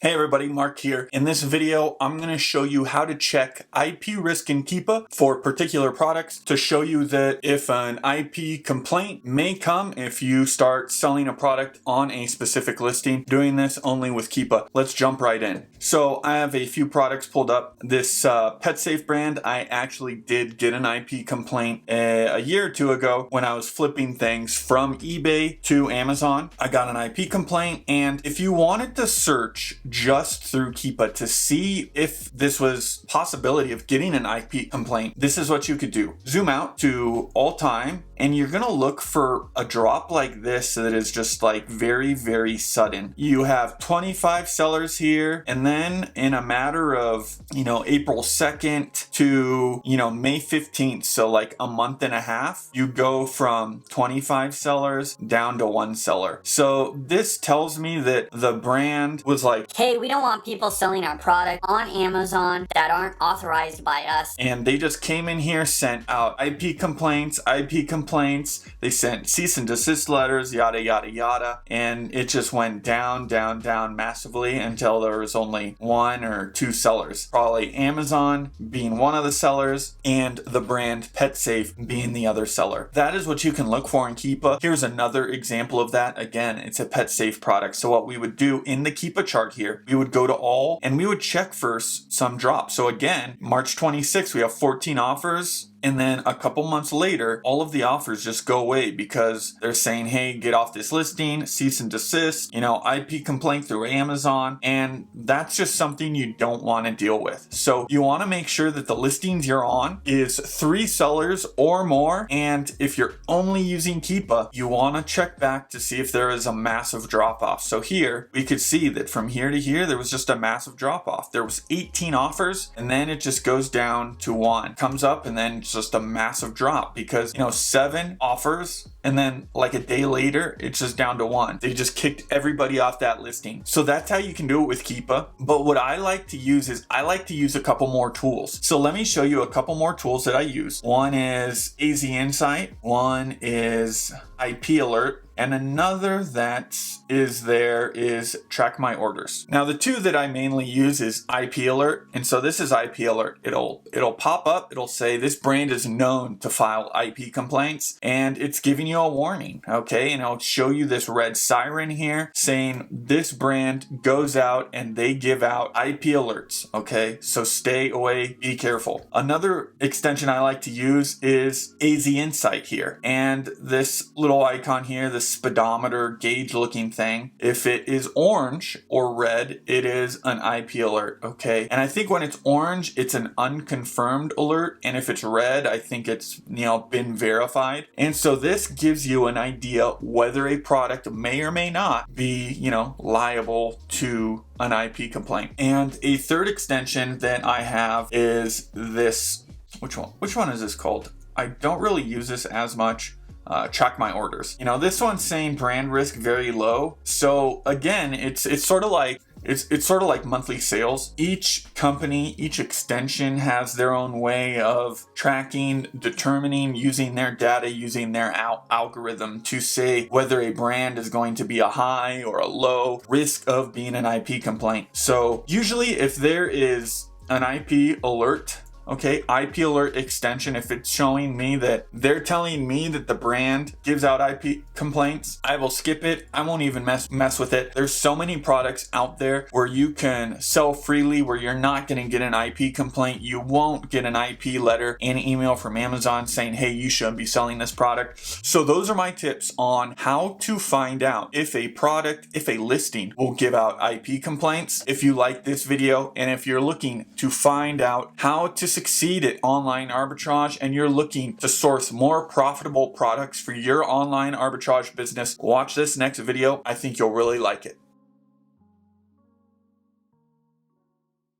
Hey everybody, Mark here. In this video, I'm going to show you how to check IP risk in Keepa for particular products to show you that if an IP complaint may come if you start selling a product on a specific listing. Doing this only with Keepa. Let's jump right in. So I have a few products pulled up. This PetSafe brand, I actually did get an IP complaint a year or two ago when I was flipping things from eBay to Amazon. I got an IP complaint, and if you wanted to search just through Keepa to see if this was possibility of getting an IP complaint, this is what you could do. Zoom out to all time, and you're gonna look for a drop like this that is just like very, very sudden. You have 25 sellers here, and then in a matter of, April 2nd to, May 15th, so like a month and a half, you go from 25 sellers down to 1 seller. So this tells me that the brand was like, hey, we don't want people selling our product on Amazon that aren't authorized by us. And they just came in here, sent out IP complaints. They sent cease and desist letters, yada, yada, yada. And it just went down, down, down massively until there was only 1 or 2 sellers. Probably Amazon being one of the sellers and the brand PetSafe being the other seller. That is what you can look for in Keepa. Here's another example of that. Again, it's a PetSafe product. So what we would do in the Keepa chart here, we would go to all and we would check for some drops. So again, March 26th, we have 14 offers. And then a couple months later, all of the offers just go away because they're saying, hey, get off this listing, cease and desist, IP complaint through Amazon. And that's just something you don't want to deal with. So you want to make sure that the listings you're on is 3 sellers or more. And if you're only using Keepa, you want to check back to see if there is a massive drop off. So here we could see that from here to here, there was just a massive drop off. There was 18 offers, and then it just goes down to 1, comes up, and then just a massive drop because 7 offers, and then like a day later it's just down to 1. They just kicked everybody off that listing. So that's how you can do it with Keepa. But what I like to use is I like to use a couple more tools. So let me show you a couple more tools that I use. One is AZ Insight, one is IP Alert, and another that is there is Track My Orders. Now the two that I mainly use is IP Alert, and so this is IP Alert. It'll pop up, it'll say this brand is known to file IP complaints, and it's giving you a warning, okay? And it'll show you this red siren here saying this brand goes out and they give out IP alerts, okay? So stay away, be careful. Another extension I like to use is AZ Insight here, and this little icon here, this speedometer gauge looking thing, if it is orange or red, it is an IP alert, okay? And I think when it's orange, it's an unconfirmed alert, and if it's red, I think it's been verified. And so this gives you an idea whether a product may or may not be liable to an IP complaint. And a third extension that I have is this. Which one is this called? I don't really use this as much. Track My Orders. This one's saying brand risk very low. So again, it's sort of like monthly sales. Each company, each extension has their own way of tracking, determining, using their data, using their algorithm to say whether a brand is going to be a high or a low risk of being an IP complaint. So usually if there is an IP alert, okay, IP alert extension, if it's showing me that they're telling me that the brand gives out IP complaints, I will skip it. I won't even mess with it. There's so many products out there where you can sell freely, where you're not going to get an IP complaint. You won't get an IP letter and email from Amazon saying, hey, you shouldn't be selling this product. So those are my tips on how to find out if a listing will give out IP complaints. If you like this video, and if you're looking to find out how to succeed at online arbitrage and you're looking to source more profitable products for your online arbitrage business, watch this next video. I think you'll really like it.